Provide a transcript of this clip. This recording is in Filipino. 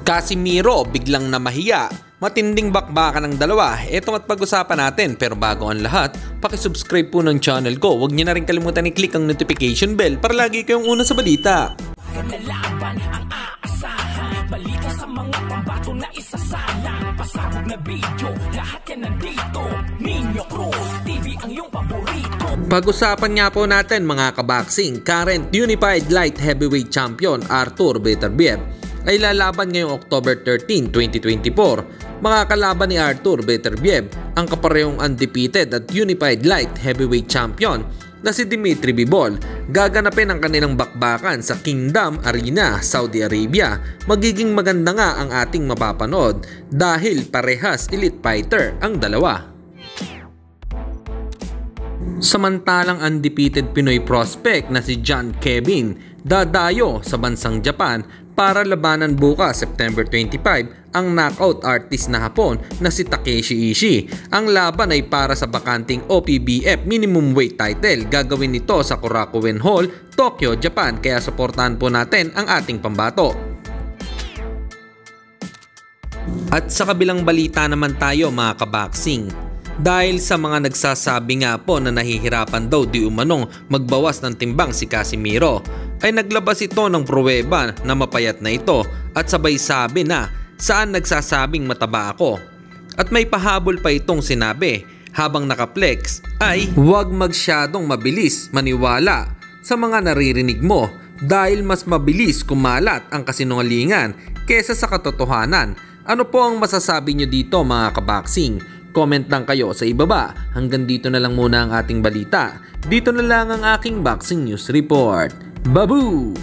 Casimiro biglang namahiya. Matinding bakbakan ng dalawa. Ito at pag-usapan natin. Pero bago ang lahat, pakisubscribe po ng channel ko. Huwag niyo na rin kalimutan i-click ang notification bell para lagi kayong una sa balita. Nalaban ang aasahan, balita sa mga pambato na isasalang, pasabog na video, lahat yan nandito. Nino Cruz TV ang iyong paborito. Pag-usapan nga po natin mga kaboxing, current Unified Light Heavyweight Champion Artur Beterbiev ay lalaban ngayong October 13, 2024. Mga kalaban ni Artur Beterbiev ang kaparehong undefeated at Unified Light Heavyweight Champion na si Dimitri Bivol. Gaganapin ang kanilang bakbakan sa Kingdom Arena, Saudi Arabia. Magiging maganda nga ang ating mapapanood dahil parehas elite fighter ang dalawa. Samantalang undefeated Pinoy prospect na si John Kevin dadayo sa bansang Japan para labanan bukas September 25 ang knockout artist na Hapon na si Takeshi Ishii. Ang laban ay para sa bakanting OPBF minimum weight title. Gagawin ito sa Korakuen Hall, Tokyo, Japan. Kaya suportahan po natin ang ating pambato. At sa kabilang balita naman tayo mga kaboxing. Dahil sa mga nagsasabi nga po na nahihirapan daw di umanong magbawas ng timbang si Casimiro, ay naglabas ito ng pruweba na mapayat na ito at sabay sabi na saan nagsasabing mataba ako. At may pahabol pa itong sinabi habang nakaplex ay huwag magsyadong mabilis maniwala sa mga naririnig mo dahil mas mabilis kumalat ang kasinungalingan kesa sa katotohanan. Ano po ang masasabi nyo dito mga kaboxing? Comment lang kayo sa ibaba. Hanggang dito na lang muna ang ating balita. Dito na lang ang aking boxing news report. Babu!